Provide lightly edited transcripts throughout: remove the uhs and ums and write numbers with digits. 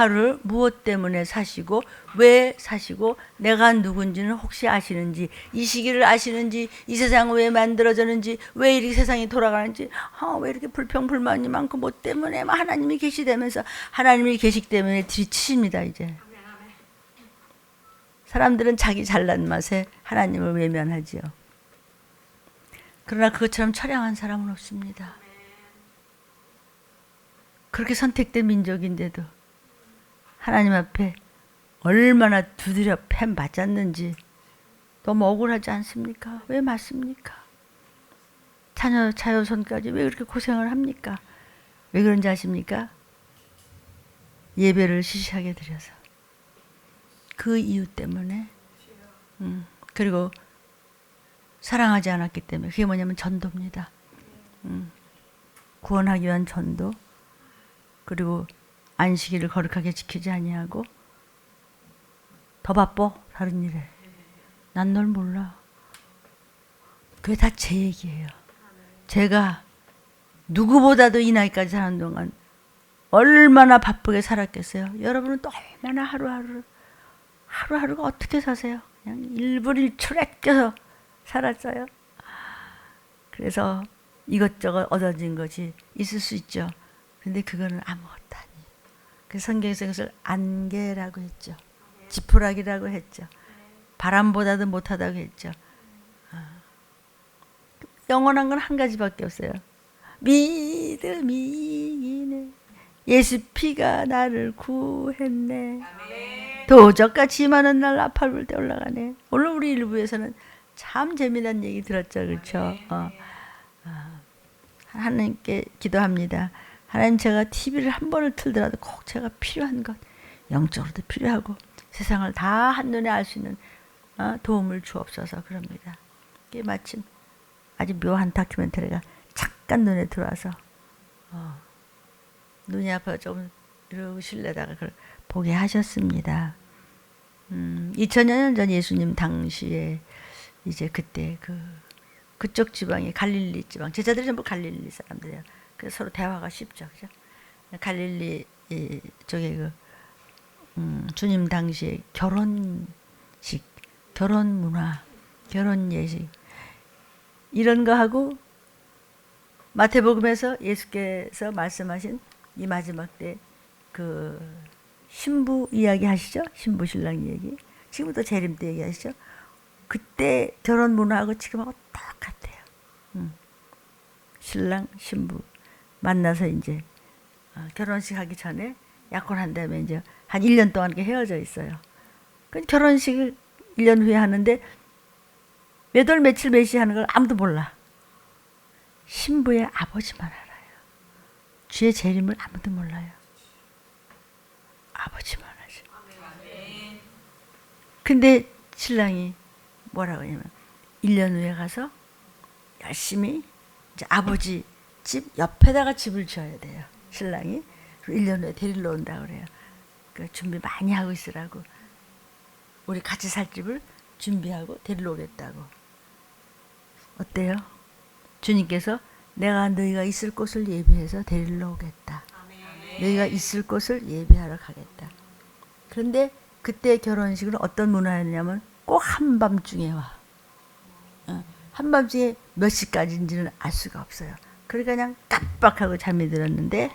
하루하루 무엇 때문에 사시고 왜 사시고 내가 누군지는 혹시 아시는지, 이 시기를 아시는지, 이 세상은 왜 만들어졌는지, 왜 이렇게 세상이 돌아가는지, 왜 이렇게 불평불만이 많고 뭐 때문에 하나님이 계시다면서, 하나님이 계시기 때문에 들이치십니다. 이제 사람들은 자기 잘난 맛에 하나님을 외면하지요. 그러나 그것처럼 처량한 사람은 없습니다. 그렇게 선택된 민족인데도 하나님 앞에 얼마나 두드려 패 맞았는지 너무 억울하지 않습니까? 왜 맞습니까? 자녀손까지 왜 그렇게 고생을 합니까? 왜 그런지 아십니까? 예배를 시시하게 드려서. 그 이유 때문에. 그리고 사랑하지 않았기 때문에. 그게 뭐냐면 전도입니다. 구원하기 위한 전도. 그리고 안식일을 거룩하게 지키지 아니하고 더 바빠 다른 일에. 난 널 몰라. 그게 다 제 얘기예요. 제가 누구보다도 이 나이까지 사는 동안 얼마나 바쁘게 살았겠어요. 여러분은 또 얼마나 하루하루가 어떻게 사세요? 그냥 일불일출 아껴서 살았어요. 그래서 이것저것 얻어진 것이 있을 수 있죠. 근데 그거는 아무것도 아니에요. 그래서 성경에서 그것을 안개라고 했죠. 지푸라기라고 했죠. 바람보다도 못하다고 했죠. 영원한 건 한 가지밖에 없어요. 믿음이 이네. 예수 피가 나를 구했네. 도적같이 많은 날 나팔 때 올라가네. 오늘 우리 일부에서는 참 재미난 얘기 들었죠. 그렇죠? 하나님께 기도합니다. 하나님, 제가 TV를 한 번을 틀더라도 꼭 제가 필요한 것, 영적으로도 필요하고 세상을 다 한눈에 알 수 있는 도움을 주옵소서. 그럽니다. 이게 마침 아주 묘한 다큐멘터리가 잠깐 눈에 들어와서 눈이 아파서 조금 이러실래다가 그걸 보게 하셨습니다. 2000년 전 예수님 당시에 이제 그때 그쪽 지방이 갈릴리 지방, 제자들이 전부 갈릴리 사람들이에요. 그래서 서로 대화가 쉽죠, 그죠? 갈릴리 쪽에 주님 당시에 결혼식, 결혼 문화, 결혼 예식 이런 거 하고 마태복음에서 예수께서 말씀하신 이 마지막 때 그 신부 이야기 하시죠? 신부 신랑 얘기. 지금부터 재림 때 얘기하시죠? 그때 결혼 문화하고 지금하고 똑같아요. 신랑 신부 만나서 이제 결혼식 하기 전에 약혼한 다음에 이제 한 1년 동안 이렇게 헤어져 있어요. 그 결혼식을 1년 후에 하는데 몇 월 며칠 몇 시 하는 걸 아무도 몰라. 신부의 아버지만 알아요. 주의 재림을 아무도 몰라요. 아버지만 하죠. 근데 신랑이 뭐라고 하냐면 1년 후에 가서 열심히 이제 아버지 집 옆에다가 집을 지어야 돼요. 신랑이. 1년 후에 데리러 온다고 그래요. 그 준비 많이 하고 있으라고. 우리 같이 살 집을 준비하고 데리러 오겠다고. 어때요? 주님께서 내가 너희가 있을 곳을 예비해서 데리러 오겠다. 너희가 있을 곳을 예비하러 가겠다. 그런데 그때 결혼식은 어떤 문화였냐면 꼭 한밤중에 와. 한밤중에 몇 시까지인지는 알 수가 없어요. 그러니까 그냥 깜빡하고 잠이 들었는데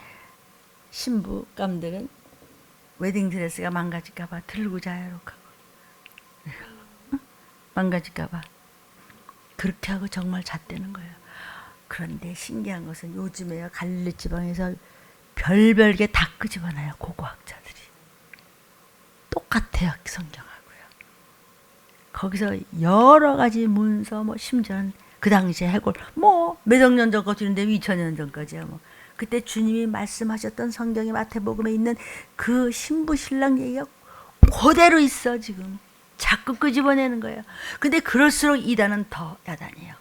신부감들은 웨딩드레스가 망가질까봐 들고 자야로 하고 망가질까봐 그렇게 하고 정말 잤다는 거예요. 그런데 신기한 것은 요즘에야 갈릴리 지방에서 별별 게 다 끄집어놔요. 고고학자들이. 똑같아요. 성경하고요. 거기서 여러 가지 문서 심지어는 그 당시에 해골 몇억 년 전까지인데 2000년 전까지야 그때 주님이 말씀하셨던 성경의 마태복음에 있는 그 신부 신랑 얘기가 그대로 있어. 지금 자꾸 끄집어내는 거예요. 근데 그럴수록 이단은 더 야단이에요.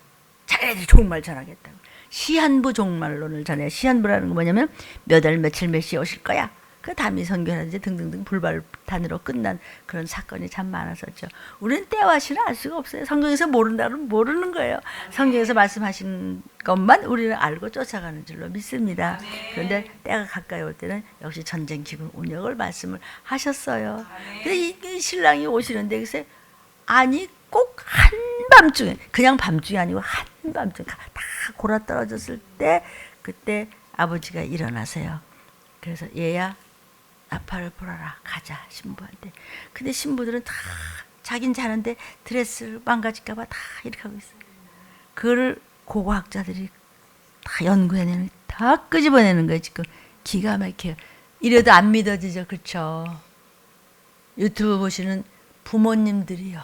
자기네들이 좋은 말 전하겠다고. 시한부 종말론을 전해요. 시한부라는 건 뭐냐면 몇 월 며칠 몇 시에 오실 거야. 그 담이 선교라든지 등등등 불발탄으로 끝난 그런 사건이 참 많았었죠. 우리는 때와 시를 알 수가 없어요. 성경에서 모른다면 모르는 거예요. 성경에서 말씀하신 것만 우리는 알고 쫓아가는 줄로 믿습니다. 그런데 때가 가까이 올 때는 역시 전쟁 기금 운역을 말씀을 하셨어요. 근데 이 신랑이 오시는데 글쎄 아니 꼭 한밤중에, 그냥 밤중이 아니고 한밤중에 다 골아 떨어졌을 때 그때 아버지가 일어나세요. 그래서 얘야 나팔을 불어라 가자 신부한테. 근데 신부들은 다 자긴 자는데 드레스를 망가질까봐 다 이렇게 하고 있어요. 그거를 고고학자들이 다 연구해내는, 다 끄집어내는 거예요. 지금 기가 막혀요. 이래도 안 믿어지죠. 그렇죠? 유튜브 보시는 부모님들이요,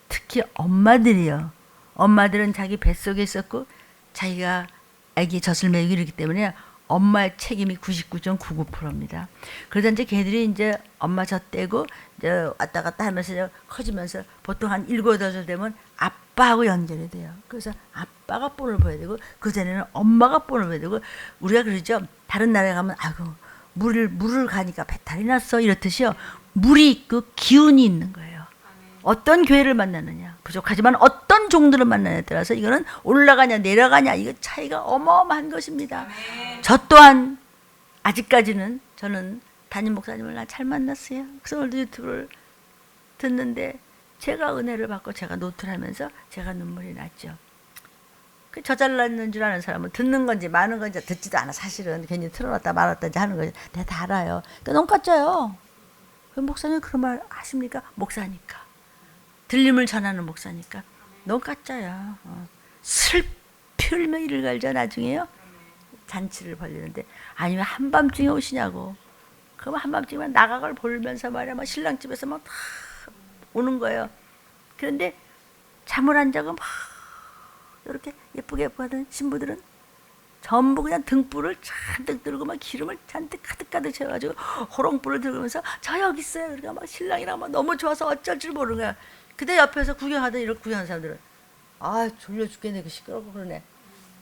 특히 엄마들이요, 엄마들은 자기 뱃속에 있었고 자기가 아기 젖을 먹이고 이러기 때문에 엄마의 책임이 99.99%입니다. 그러다 이제 걔들이 이제 엄마 젖 떼고 이제 왔다 갔다 하면서 이제 커지면서 보통 한 7, 8살 되면 아빠하고 연결이 돼요. 그래서 아빠가 폰을 보여야 되고 그전에는 엄마가 폰을 보여야 되고, 우리가 그러죠. 다른 나라에 가면 아이고 물을 가니까 배탈이 났어 이렇듯이요. 물이 있고 기운이 있는 거예요. 어떤 교회를 만나느냐, 부족하지만 어떤 종들을 만나냐에 따라서 이거는 올라가냐 내려가냐, 이거 차이가 어마어마한 것입니다. 저 또한 아직까지는 저는 담임 목사님을 잘 만났어요. 그래서 오늘도 유튜브를 듣는데 제가 은혜를 받고 제가 노트를 하면서 제가 눈물이 났죠. 그 저 잘났는 줄 아는 사람은 듣는 건지 마는 건지 듣지도 않아. 사실은 괜히 틀어놨다 말았다 하는 거지. 내가 다 알아요. 그러니까 너무 깝져요. 그 목사님 그런 말 하십니까? 목사니까. 들림을 전하는 목사니까. 너무 가짜야. 슬피 울며 이를 갈자 나중에요. 잔치를 벌리는데 아니면 한밤중에 오시냐고. 그러면 한밤중에 나각을 보면서 말이야 막 신랑 집에서 막 다 오는 거예요. 그런데 잠을 안 자고 막 이렇게 예쁘게 하던 신부들은 전부 그냥 등불을 잔뜩 들고 막 기름을 잔뜩 가득 채워가지고 호롱불을 들으면서 저 여기 있어요. 그러니까 막 신랑이랑 막 너무 좋아서 어쩔 줄 모르는 거야. 그때 옆에서 구경하던 이렇게 구경하는 사람들은 아 졸려 죽겠네, 그 시끄럽고 그러네.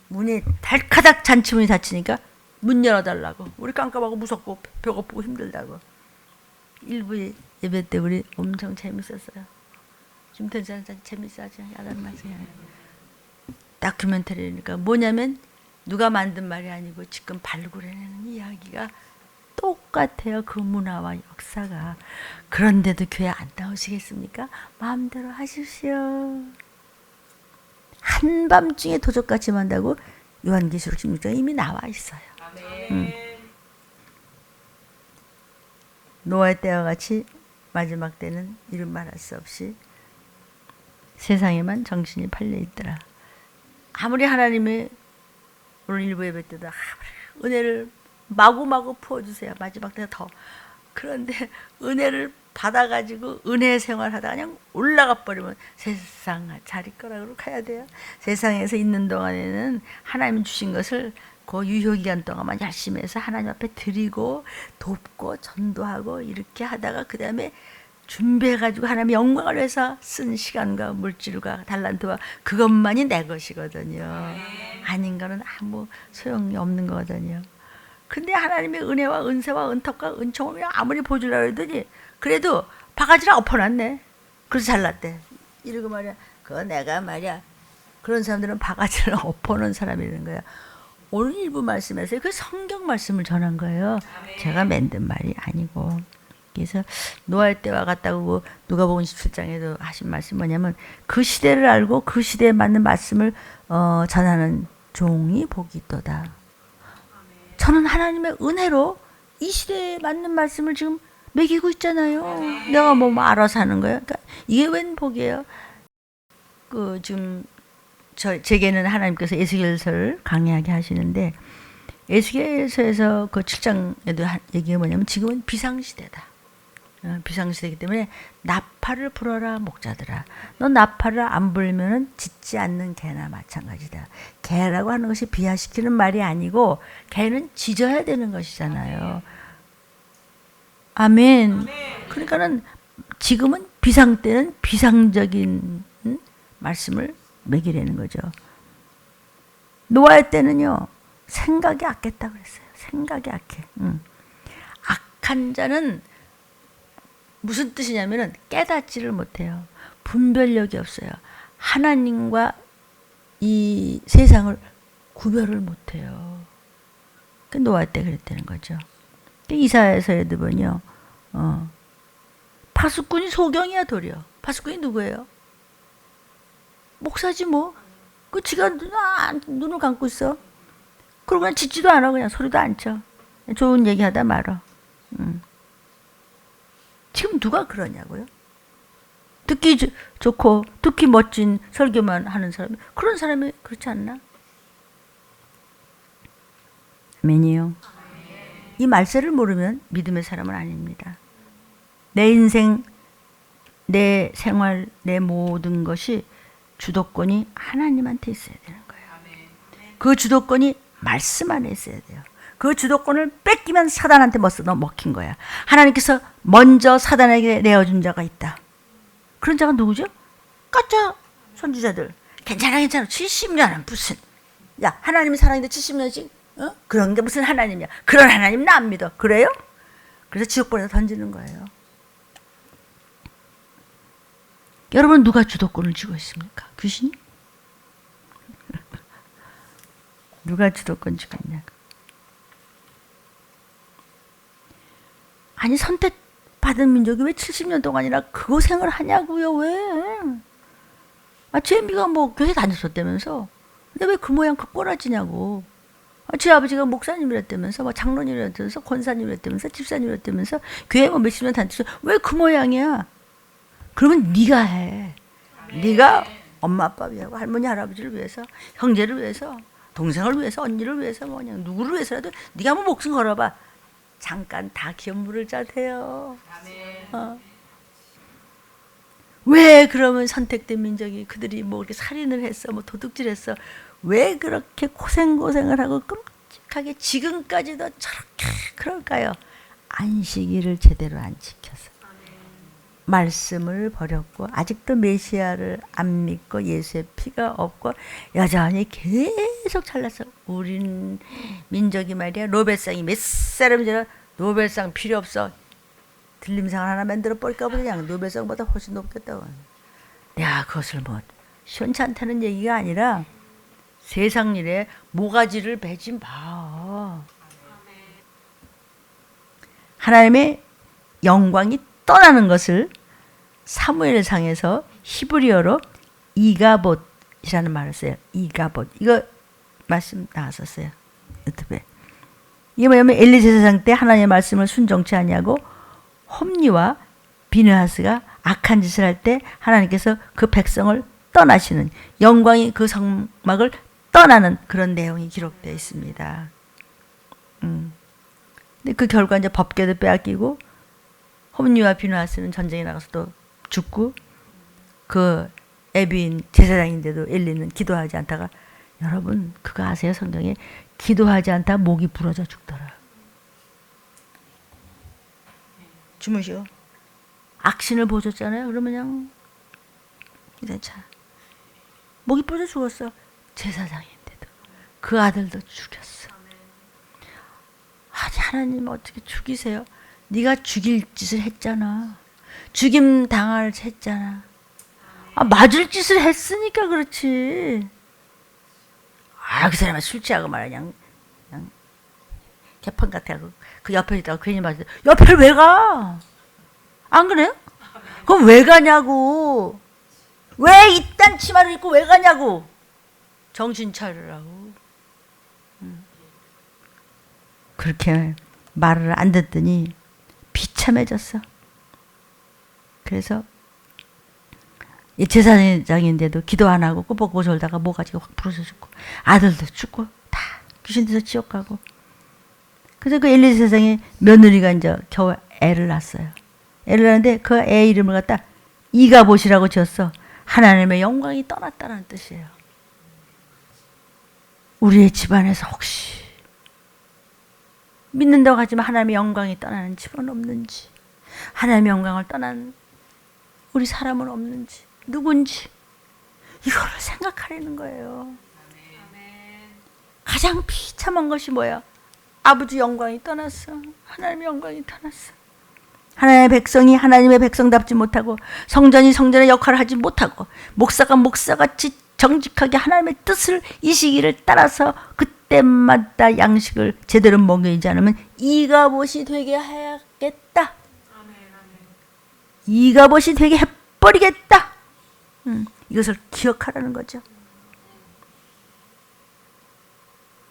문이 달카닥 잔치문이 닫히니까 문 열어달라고. 우리 깜깜하고 무섭고 배고프고 힘들다고. 일부 예배 때 우리 엄청 재밌었어요. 김태찬 재밌어하죠. 야단 맞아요. 다큐멘터리니까 뭐냐면 누가 만든 말이 아니고 지금 발굴해내는 이야기가 똑같아요. 그 문화와 역사가. 그런데도 교회 안 나오시겠습니까? 마음대로 하십시오. 한밤중에 도적같이 만다고 요한계시록 16장에 이미 나와 있어요. 노아의 때와 같이 마지막 때는 이름 말할 수 없이 세상에만 정신이 팔려 있더라. 아무리 하나님의 오늘 일부 예배 때도 은혜를 마구마구 부어주세요. 마지막 때가 더. 그런데 은혜를 받아가지고 은혜 생활하다 그냥 올라가 버리면 세상 잘 있거라고 가야 돼요. 세상에서 있는 동안에는 하나님 주신 것을 그 유효기간 동안만 열심히 해서 하나님 앞에 드리고 돕고 전도하고 이렇게 하다가 그 다음에 준비해가지고 하나님의 영광을 위해서 쓴 시간과 물질과 달란트와 그것만이 내 것이거든요. 아닌 거는 아무 소용이 없는 거거든요. 근데 하나님의 은혜와 은세와 은턱과 은총을 그냥 아무리 보여주려고 했더니 그래도 바가지를 엎어놨네. 그래서 잘났대. 이러고 말이야. 그거 내가 말이야. 그런 사람들은 바가지를 엎어놓은 사람이라는 거야. 오늘 일부 말씀에서 그 성경 말씀을 전한 거예요. 제가 만든 말이 아니고. 그래서 노아의 때와 같다고 누가복음 17장에도 하신 말씀이 뭐냐면 그 시대를 알고 그 시대에 맞는 말씀을 전하는 종이 복이 있도다. 저는 하나님의 은혜로 이 시대에 맞는 말씀을 지금 먹이고 있잖아요. 내가 뭐 알아서 하는 거예요. 그러니까 이게 웬 복이에요. 그 지금 제게는 하나님께서 에스겔서를 강의하게 하시는데 에스겔서에서 그 7장에도 얘기가 뭐냐면 지금은 비상시대다. 비상시대이기 때문에 나팔을 불어라 목자들아. 너 나팔을 안 불면은 짖지 않는 개나 마찬가지다. 개라고 하는 것이 비하시키는 말이 아니고 개는 짖어야 되는 것이잖아요. 아멘. 그러니까는 지금은 비상 때는 비상적인 말씀을 먹이라는 거죠. 노아의 때는요 생각이 악했다고 그랬어요. 생각이 악해. 악한 자는 무슨 뜻이냐면은 깨닫지를 못해요. 분별력이 없어요. 하나님과 이 세상을 구별을 못해요. 그 노아 때 그랬다는 거죠. 이사야서에도 보면요, 파수꾼이 소경이야 도리어. 파수꾼이 누구예요? 목사지 뭐. 그 지가 눈을 감고 있어. 그러고 그냥 짖지도 않아. 그냥 소리도 안 쳐. 좋은 얘기하다 말어. 지금 누가 그러냐고요? 듣기 좋고 듣기 멋진 설교만 하는 사람, 그런 사람이 그렇지 않나? 아멘이요. 이 말세를 모르면 믿음의 사람은 아닙니다. 내 인생, 내 생활, 내 모든 것이 주도권이 하나님한테 있어야 되는 거예요. 그 주도권이 말씀 안에 있어야 돼요. 그 주도권을 뺏기면 사단한테 먹힌 거야. 하나님께서 먼저 사단에게 내어준 자가 있다. 그런 자가 누구죠? 가짜 선지자들. 괜찮아 70년은 무슨. 야, 하나님이 사랑인데 70년씩? 그런 게 무슨 하나님이야. 그런 하나님 나 안 믿어. 그래요? 그래서 지옥불에다 던지는 거예요. 여러분, 누가 주도권을 쥐고 있습니까? 귀신이? 누가 주도권 쥐고 있냐고. 아니, 선택받은 민족이 왜 70년 동안이나 그 고생을 하냐고요. 왜? 제미가 뭐 교회 다녔었다면서. 근데 왜 그 모양 그 꼬라지냐고. 제 아버지가 목사님이랬다면서, 뭐 장로님이랬다면서, 권사님이랬다면서, 집사님이랬다면서, 교회 뭐 몇십 년 다녔어. 왜 그 모양이야? 그러면 네가 해. 네가 엄마 아빠 위하고 할머니 할아버지를 위해서, 형제를 위해서, 동생을 위해서, 언니를 위해서, 뭐 그냥 누구를 위해서라도 네가 한번 목숨 걸어봐. 잠깐 다 기업 물을 짜대요. 왜 그러면 선택된 민족이 그들이 뭐 이렇게 살인을 했어, 뭐 도둑질했어? 왜 그렇게 고생을 하고 끔찍하게 지금까지도 저렇게 그럴까요? 안식일을 제대로 안 지켜서. 말씀을 버렸고 아직도 메시아를 안 믿고 예수의 피가 없고 여전히 계속 잘났어. 우린 민족이 말이야, 노벨상이 몇 사람이 지나 노벨상 필요 없어. 들림상 하나 만들어 버릴까 보다. 그냥 노벨상보다 훨씬 높겠다고. 내가 그것을 뭐 시원찮다는 얘기가 아니라 세상 일에 모가지를 베지 마. 하나님의 영광이 떠나는 것을 사무엘상에서 히브리어로 이가봇이라는 말을 써요. 이가봇. 이거 말씀 나왔었어요. 유튜브에. 이게 뭐냐면 엘리 제사장 때 하나님의 말씀을 순종치 아니하고 홈리와 비느하스가 악한 짓을 할 때 하나님께서 그 백성을 떠나시는, 영광이 그 성막을 떠나는 그런 내용이 기록되어 있습니다. 근데 그 결과 이제 법궤도 빼앗기고 홈리와 비느하스는 전쟁에 나가서 또 죽고, 그 에비인 제사장인데도 엘리는 기도하지 않다가, 여러분 그거 아세요? 성경에 기도하지 않다 목이 부러져 죽더라. 주무시오. 악신을 보셨잖아요. 그러면 그냥 괜찮아. 목이 부러져 죽었어. 제사장인데도 그 아들도 죽였어. 아니, 하나님 어떻게 죽이세요? 네가 죽일 짓을 했잖아. 죽임 당할 했잖아. 맞을 짓을 했으니까 그렇지. 그 사람은 술 취하고 말이야. 그냥 개판 같아고 그 옆에 있다가 괜히 맞아. 옆에를 왜 가? 안 그래요? 그럼 왜 가냐고. 왜 이딴 치마를 입고 왜 가냐고. 정신 차리라고. 그렇게 말을 안 듣더니 비참해졌어. 그래서 제사장인데도 기도 안 하고 꼬박꼬박 졸다가 모가지가 확 부러져 죽고 아들도 죽고 다 귀신 돼서 지옥 가고. 그래서 그 엘리 제사장의 며느리가 이제 겨우 애를 낳았어요. 애를 낳았는데 그 애 이름을 갖다 이가봇이라고 지었어. 하나님의 영광이 떠났다는 뜻이에요. 우리의 집안에서 혹시 믿는다고 하지만 하나님의 영광이 떠나는 집은 없는지, 하나님의 영광을 떠난 우리 사람은 없는지, 누군지 이거를 생각하려는 거예요. 가장 비참한 것이 뭐야? 아버지 영광이 떠났어. 하나님의 영광이 떠났어. 하나님의 백성이 하나님의 백성답지 못하고 성전이 성전의 역할을 하지 못하고 목사가 목사같이 정직하게 하나님의 뜻을 이 시기를 따라서 그때마다 양식을 제대로 먹이지 않으면 이가봇이 되게 해야겠다. 이가봇이 되게 해버리겠다. 이것을 기억하라는 거죠.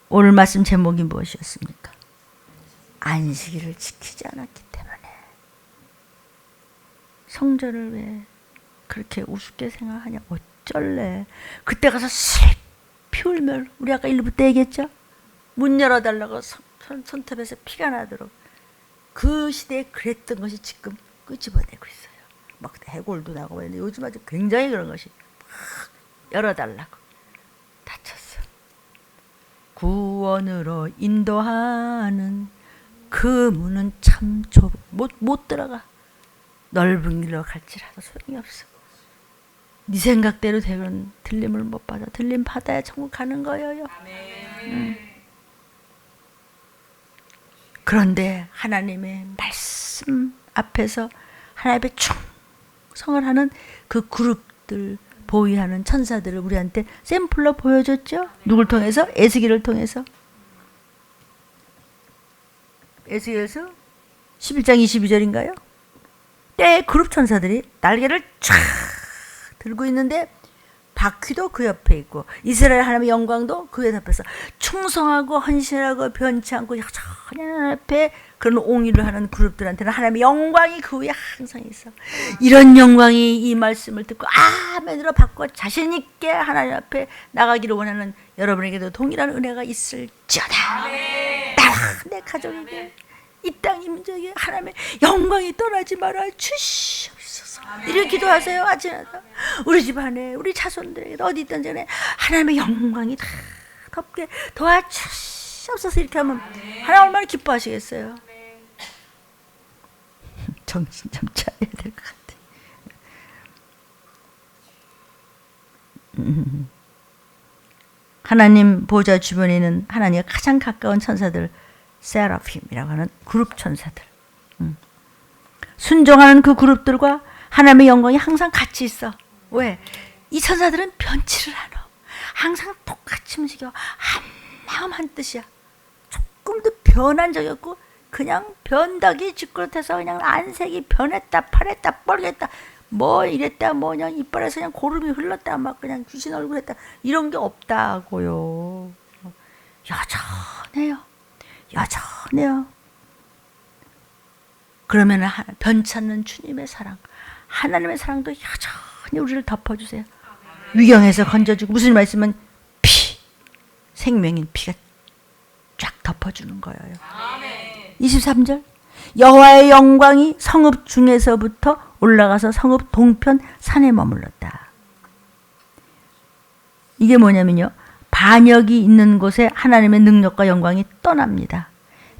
오늘 말씀 제목이 무엇이었습니까? 안식일을 지키지 않았기 때문에. 성전을 왜 그렇게 우습게 생각하냐. 어쩔래. 그때 가서 슬피 울면 우리 아까 1부 때 얘기했죠. 문 열어달라고 손톱에서 피가 나도록. 그 시대에 그랬던 것이 지금 끄집어내고 있어요. 막 해골도 나고 그랬는데 요즘 아주 굉장히 그런 것이 막 열어달라고. 다쳤어. 구원으로 인도하는 그 문은 참 좁아. 못 들어가. 넓은 길로 갈지라도 소용이 없어. 네 생각대로 되면 들림을 못 받아. 들림 받아야 천국 가는 거예요. 그런데 하나님의 말씀 앞에서 하나님의 충성을 하는 그 그룹들 보위하는 천사들을 우리한테 샘플로 보여줬죠. 누굴 통해서? 에스겔을 통해서. 에스겔에서 11장 22절인가요? 때 그룹 천사들이 날개를 쫙 들고 있는데 바퀴도 그 옆에 있고 이스라엘 하나님의 영광도 그 옆에서 충성하고 헌신하고 변치 않고 여전히 하나님 앞에 그런 옹의를 하는 그룹들한테는 하나님의 영광이 그 위에 항상 있어. 이런 영광이 이 말씀을 듣고 아멘으로 바꿔 자신 있게 하나님 앞에 나가기를 원하는 여러분에게도 동일한 은혜가 있을지어다. 나와 내 가족에게 이 땅 임적에 하나님의 영광이 떠나지 말아 주시옵소서. 이렇게 기도하세요. 아침마다 우리 집안에 우리 자손들에게 어디 있든지 간에 하나님의 영광이 다 덮게 도와주시옵소서. 이렇게 하면 하나님 얼마나 기뻐하시겠어요. 정신 좀 차려야 될 것 같아. 하나님 보좌 주변에 있는 하나님과 가장 가까운 천사들 세라핌이라고 하는 그룹 천사들. 순종하는 그 그룹들과 하나님의 영광이 항상 같이 있어. 왜? 이 천사들은 변치를 않아. 항상 똑같이 움직여. 한 마음 한 뜻이야. 조금도 변한 적이 없고 그냥 변덕이 쥐꾸릇해서 그냥 안색이 변했다 파랬다 뻘겠다 뭐 이랬다 뭐 그냥 이빨에서 그냥 고름이 흘렀다 막 그냥 귀신 얼굴 했다 이런 게 없다고요. 여전해요. 여전해요. 그러면 변치 않는 주님의 사랑, 하나님의 사랑도 여전히 우리를 덮어주세요. 위경에서 건져주고 무슨 말씀은 피, 생명인 피가 쫙 덮어주는 거예요. 23절 여호와의 영광이 성읍 중에서부터 올라가서 성읍 동편 산에 머물렀다. 이게 뭐냐면요. 반역이 있는 곳에 하나님의 능력과 영광이 떠납니다.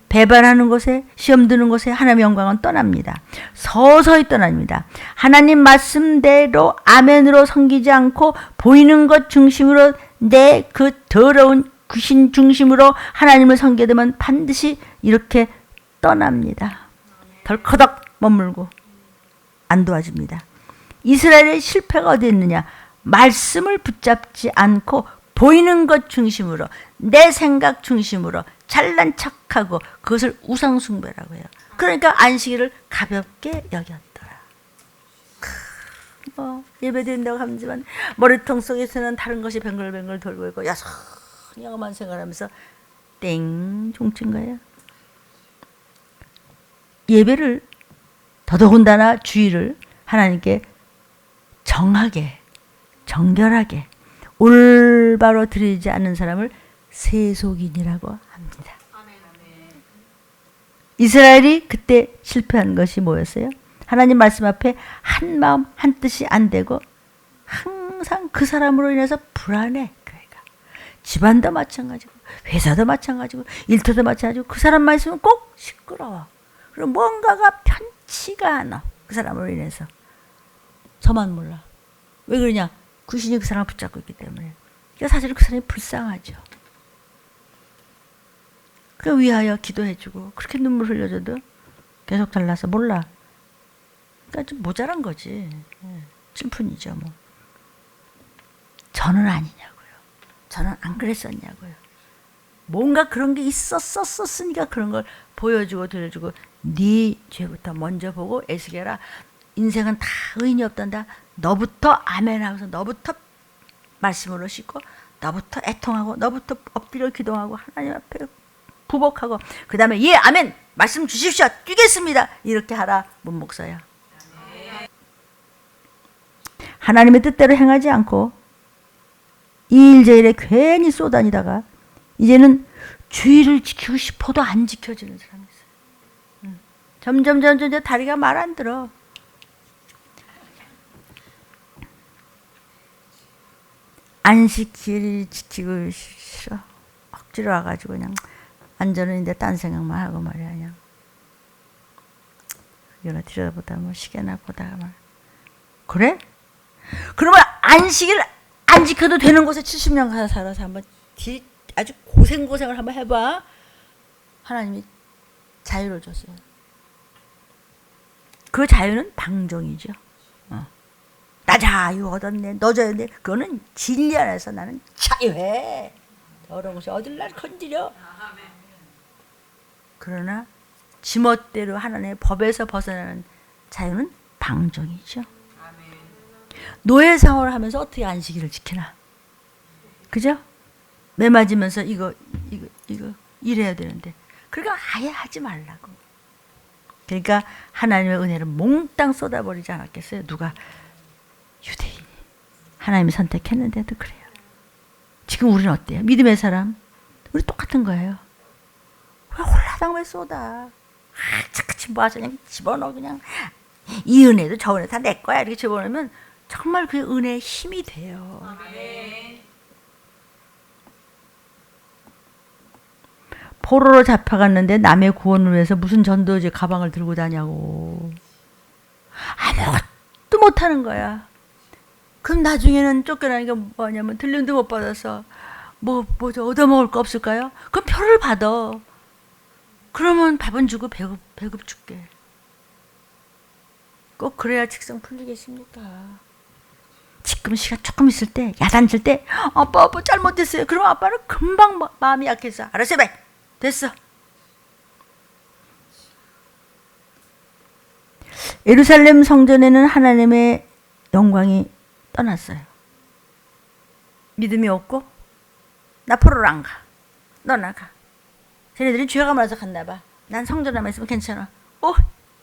배반하는 곳에 시험 드는 곳에 하나님의 영광은 떠납니다. 서서히 떠납니다. 하나님 말씀대로 아멘으로 섬기지 않고 보이는 것 중심으로 내 그 더러운 귀신 중심으로 하나님을 섬기게 되면 반드시 이렇게 떠납니다. 덜커덕 머물고 안 도와줍니다. 이스라엘의 실패가 어디 있느냐? 말씀을 붙잡지 않고 보이는 것 중심으로 내 생각 중심으로 잘난 척하고 그것을 우상숭배라고 해요. 그러니까 안식일을 가볍게 여겼더라. 뭐 예배드린다고 하지만 머리통 속에서는 다른 것이 뱅글뱅글 돌고 있고 여전히 영만 생각하면서 땡 종친 거예요. 예배를 더더군다나 주일을 하나님께 정하게 정결하게 올바로 드리지 않는 사람을 세속인이라고 합니다. 이스라엘이 그때 실패한 것이 뭐였어요? 하나님 말씀 앞에 한 마음 한 뜻이 안 되고 항상 그 사람으로 인해서 불안해. 그러니까 집안도 마찬가지고 회사도 마찬가지고 일터도 마찬가지고 그 사람만 있으면 꼭 시끄러워. 그리고 뭔가가 편치가 않아. 그 사람으로 인해서. 저만 몰라. 왜 그러냐? 귀신이 그 사람을 붙잡고 있기 때문에. 그러니까 사실 그 사람이 불쌍하죠. 그 위하여 기도해주고 그렇게 눈물 흘려줘도 계속 잘나서 몰라. 그러니까 좀 모자란 거지. 찐푼이죠 뭐. 저는 아니냐고요. 저는 안 그랬었냐고요. 뭔가 그런 게 있었으니까 그런 걸 보여주고 들려주고 네 죄부터 먼저 보고 애쓰게라. 인생은 다 의인이 없단다. 너부터 아멘 하고서 너부터 말씀으로 씻고 너부터 애통하고 너부터 엎드려 기도하고 하나님 앞에 부복하고 그 다음에 예 아멘 말씀 주십시오 뛰겠습니다 이렇게 하라 문목사야. 하나님의 뜻대로 행하지 않고 이 일 저 일에 괜히 쏘다니다가 이제는 주의를 지키고 싶어도 안 지켜지는 사람이 있어요. 점점 다리가 말 안 들어. 안식일 지키고 싫어. 억지로 와가지고 그냥 완전히 이제 딴 생각만 하고 말이야. 그냥 이거나 들여다보다 뭐 시계나 보다가 말. 그래? 그러면 안식일 안 지켜도 되는 곳에 70년 가서 살아서 한번 아주 고생을 한번 해봐. 하나님이 자유를 줬어요. 그 자유는 방종이죠. 나 자유 얻었네. 너 자유네. 그거는 진리 안에서 나는 자유해. 더러운 것이 어딜 날 건드려. 그러나 지멋대로 하나님의 법에서 벗어나는 자유는 방종이죠. 노예 생활을 하면서 어떻게 안식일을 지키나. 그죠? 매 맞으면서 이거 이래야 되는데. 그러니까 아예 하지 말라고. 그러니까 하나님의 은혜를 몽땅 쏟아버리지 않았겠어요? 누가? 유대인이. 하나님이 선택했는데도 그래요. 지금 우리는 어때요? 믿음의 사람? 우리 똑같은 거예요. 왜 홀라당 왜 쏟아? 착같이 모아서 그냥 집어넣어 그냥. 이 은혜도 저 은혜 다 내 거야 이렇게 집어넣으면 정말 그 은혜의 힘이 돼요. 포로로 잡혀갔는데 남의 구원을 위해서 무슨 전도지 가방을 들고 다냐고. 아무것도 못하는 거야. 그럼 나중에는 쫓겨나는 게 뭐냐면 들림도 못 받아서 뭐 얻어먹을 거 없을까요? 그럼 표를 받아. 그러면 밥은 주고 배급 줄게. 꼭 그래야 직성 풀리겠습니까? 지금 시간 조금 있을 때 야단칠 때 아빠 잘못했어요. 그럼 아빠는 금방 마음이 약해서 알았어요. 됐어. 예루살렘 성전에는 하나님의 영광이 떠났어요. 믿음이 없고 나 포로로 안 가. 너 나가. 쟤네들이 죄가 많아서 갔나 봐. 난 성전에만 있으면 괜찮아.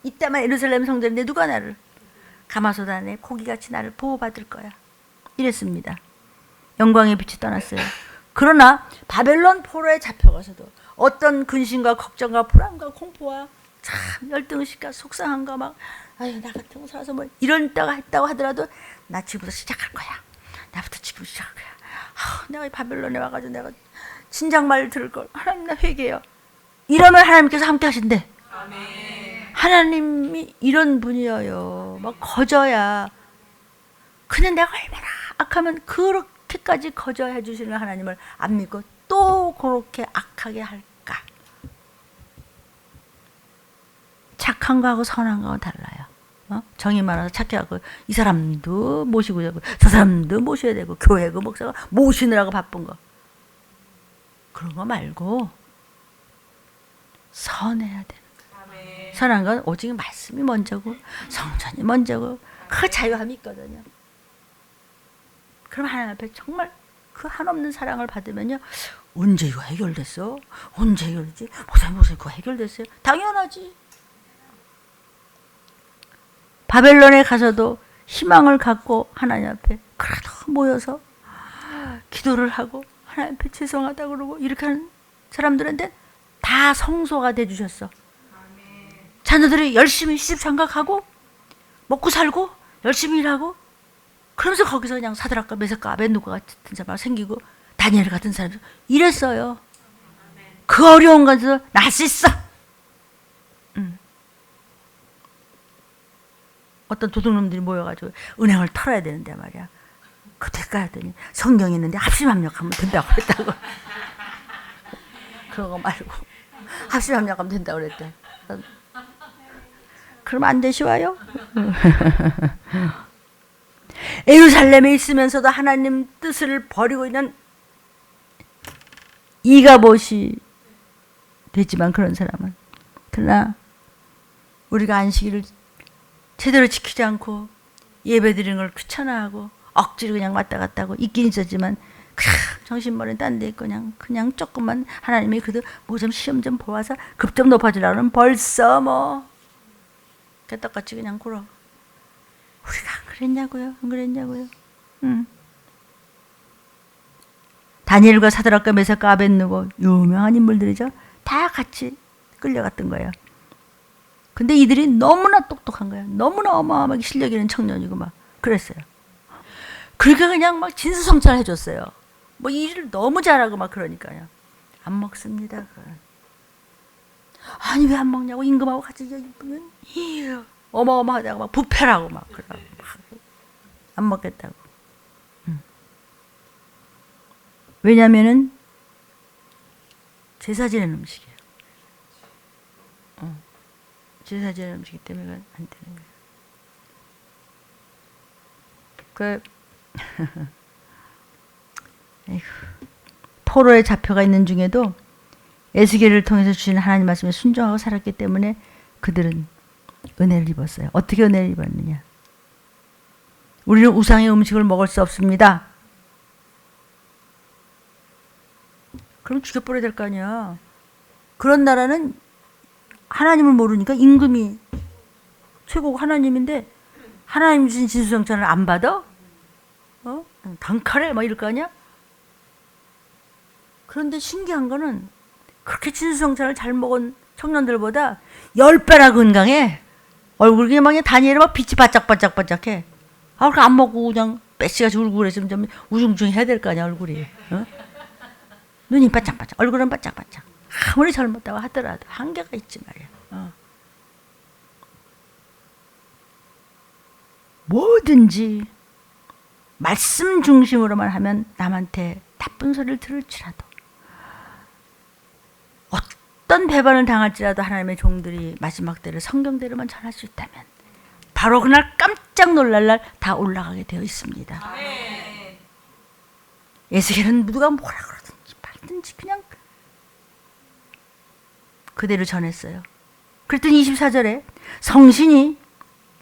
이따만 예루살렘 성전인데 누가 나를 가마솥 안에 고기같이 나를 보호받을 거야. 이랬습니다. 영광의 빛이 떠났어요. 그러나 바벨론 포로에 잡혀가서도 어떤 근심과 걱정과 불안과 공포와 참 열등의식과 속상함과 막 아유 나 같은 거 살아서 뭐 이런 때가 했다고 하더라도 나 지금부터 시작할 거야. 나부터 지금 시작할 거야. 내가 바벨론에 와가지고 내가 진작 말 들을 걸. 하나님 나 회개해요. 이러면 하나님께서 함께 하신대. 아멘. 하나님이 이런 분이에요. 막 거저야. 근데 내가 얼마나 악하면 그렇게까지 거저해 주시는 하나님을 안 믿고 또 그렇게 악하게 할까? 착한 거하고 선한 거하고 달라요. 정이 많아서 착해하고 이 사람도 모시고 자고 저 사람도 모셔야 되고 교회고 목사가 모시느라고 바쁜 거. 그런 거 말고 선해야 되는 거예요. 선한 건 오직 말씀이 먼저고 성전이 먼저고 그 자유함이 있거든요. 그럼 하나님 앞에 정말 그 한없는 사랑을 받으면요. 언제 이거 해결됐어? 언제 해결됐지? 목사님 그거 해결됐어요? 당연하지. 바벨론에 가서도 희망을 갖고 하나님 앞에 그래도 모여서 기도를 하고 하나님 앞에 죄송하다 그러고 이렇게 하는 사람들한테 다 성소가 돼주셨어. 자녀들이 열심히 시집장가가고 먹고 살고 열심히 일하고 그러면서 거기서 그냥 사드락과 메삭과 아벤누고 같은 사람 생기고 다니엘 같은 사람 이랬어요. 그 어려운 것에서 날 수 있어. 어떤 도둑놈들이 모여가지고 은행을 털어야 되는데 말이야. 그 될까 했더니 성경이 있는데 합심합력하면 된다고 했다고. 그런 거 말고 합심합력하면 된다고 그랬대. 그럼 안 되시와요? 예루살렘에 있으면서도 하나님 뜻을 버리고 있는 이가봇이 됐지만 그런 사람은, 그러나 우리가 안식일을 제대로 지키지 않고 예배드리는 걸 귀찮아하고 억지로 그냥 왔다 갔다 하고 있긴 있었지만 정신머리는 딴 데 있고 그냥 조금만 하나님이 그래도 뭐 좀 시험 좀 보아서 급 좀 높아지려면 벌써 뭐 개떡같이 그냥 굴어. 우리가 안 그랬냐고요? 안 그랬냐고요? 다니엘과 사드락과 메삭과 아벳느고 유명한 인물들이죠. 다 같이 끌려갔던 거예요. 근데 이들이 너무나 똑똑한 거예요. 너무나 어마어마하게 실력 있는 청년이고 막 그랬어요. 그러니까 그냥 막 진수성찬 해줬어요. 뭐 일을 너무 잘하고 막 그러니까요. 안 먹습니다. 아니 왜 안 먹냐고 임금하고 같이 어마어마하다고 막 부패라고 막 그러고 안 먹겠다고. 왜냐면은 제사 지내는 음식이에요. 제사 지내는 음식이기 때문에 안 되는 거예요. 포로에 잡혀가 있는 중에도 에스겔을 통해서 주신 하나님 말씀에 순종하고 살았기 때문에 그들은 은혜를 입었어요. 어떻게 은혜를 입었느냐? 우리는 우상의 음식을 먹을 수 없습니다. 그럼 죽여버려야 될 거 아니야. 그런 나라는 하나님을 모르니까 임금이 최고고 하나님인데 하나님 주신 진수성찬을 안 받아? 단칼에 막 이럴 거 아니야? 그런데 신기한 거는 그렇게 진수성찬을 잘 먹은 청년들보다 10배나 건강해. 얼굴이 막 다니엘이 막 빛이 바짝바짝바짝해. 그렇게 안 먹고 그냥 뺏시같이 울고 그랬으면 좀 우중충 해야 될 거 아니야 얼굴이. 눈이 바짝바짝, 얼굴은 바짝바짝. 아무리 젊었다고 하더라도 한계가 있지 말이야. 뭐든지 말씀 중심으로만 하면 남한테 나쁜 소리를 들을지라도 어떤 배반을 당할지라도 하나님의 종들이 마지막 때를 성경대로만 전할 수 있다면 바로 그날 깜짝 놀랄 날 다 올라가게 되어 있습니다. 아멘. 에스겔은 누가 뭐라 그러든지 말든지 그냥 그대로 전했어요. 그랬더니 24절에 성신이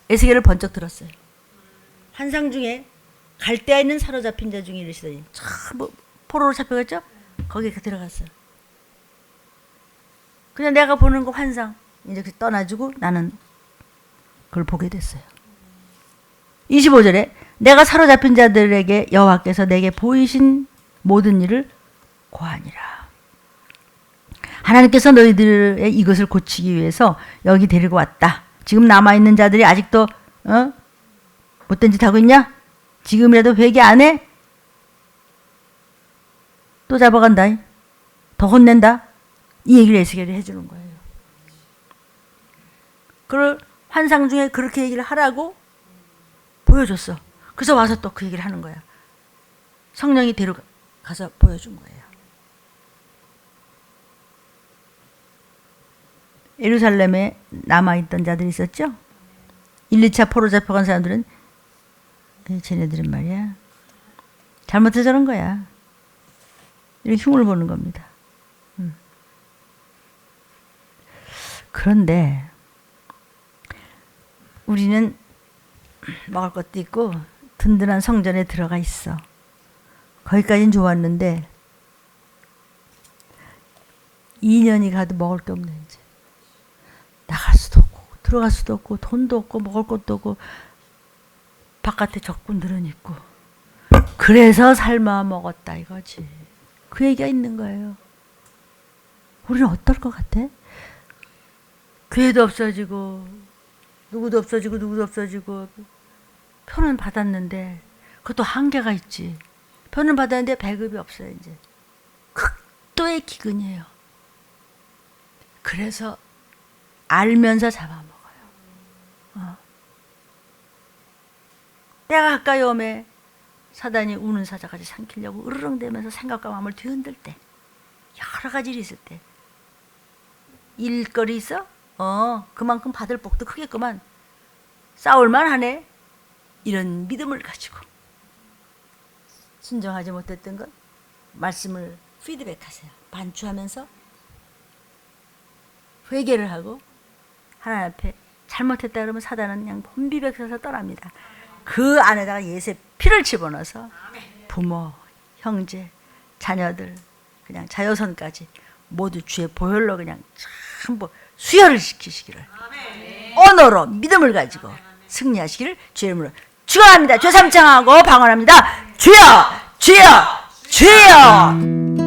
에스겔을 번쩍 들었어요. 환상 중에 갈대아에 있는 사로잡힌 자 중에 이르시더니 뭐 포로로 잡혀갔죠? 거기에 들어갔어요. 그냥 내가 보는 거 환상 이제 떠나주고 나는 그걸 보게 됐어요. 25절에 내가 사로잡힌 자들에게 여호와께서 내게 보이신 모든 일을 고하니라. 하나님께서 너희들의 이것을 고치기 위해서 여기 데리고 왔다. 지금 남아있는 자들이 아직도 못된 짓 하고 있냐? 지금이라도 회개 안 해? 또 잡아간다. 더 혼낸다. 이 얘기를 에스겔이 해주는 거예요. 그걸 환상 중에 그렇게 얘기를 하라고 보여줬어. 그래서 와서 또 그 얘기를 하는 거야. 성령이 데려가서 보여준 거예요. 예루살렘에 남아있던 자들이 있었죠? 1, 2차 포로 잡혀간 사람들은 쟤네들은 말이야 잘못해서 저런 거야. 이렇게 흉을 보는 겁니다. 그런데 우리는 먹을 것도 있고 든든한 성전에 들어가 있어. 거기까지는 좋았는데 2년이 가도 먹을 게 없네. 이제 나갈 수도 없고 들어갈 수도 없고 돈도 없고 먹을 것도 없고 바깥에 적군들은 있고 그래서 삶아 먹었다 이거지. 그 얘기가 있는 거예요. 우리는 어떨 것 같아? 교회도 없어지고 누구도 없어지고 표는 받았는데 그것도 한계가 있지. 표는 받았는데 배급이 없어요. 이제 극도의 기근이에요. 그래서 알면서 잡아먹어요. 때가 가까이 오매 사단이 우는 사자같이 삼키려고 으르렁대면서 생각과 마음을 뒤흔들 때 여러 가지 일이 있을 때 일거리 있어? 그만큼 받을 복도 크겠구만. 싸울만 하네. 이런 믿음을 가지고 순종하지 못했던 것 말씀을 피드백하세요. 반추하면서 회개를 하고 하나님 앞에 잘못했다 그러면 사단은 그냥 혼비백서서 떠납니다. 그 안에다가 예수의 피를 집어넣어서 부모, 형제, 자녀들 그냥 자녀선까지 모두 주의 보혈로 그냥 전부 수혈을 시키시기를 언어로 믿음을 가지고 승리하시기를 주의 이름으로 축원합니다. 죄삼창하고 방언합니다. 주여 주여 주여.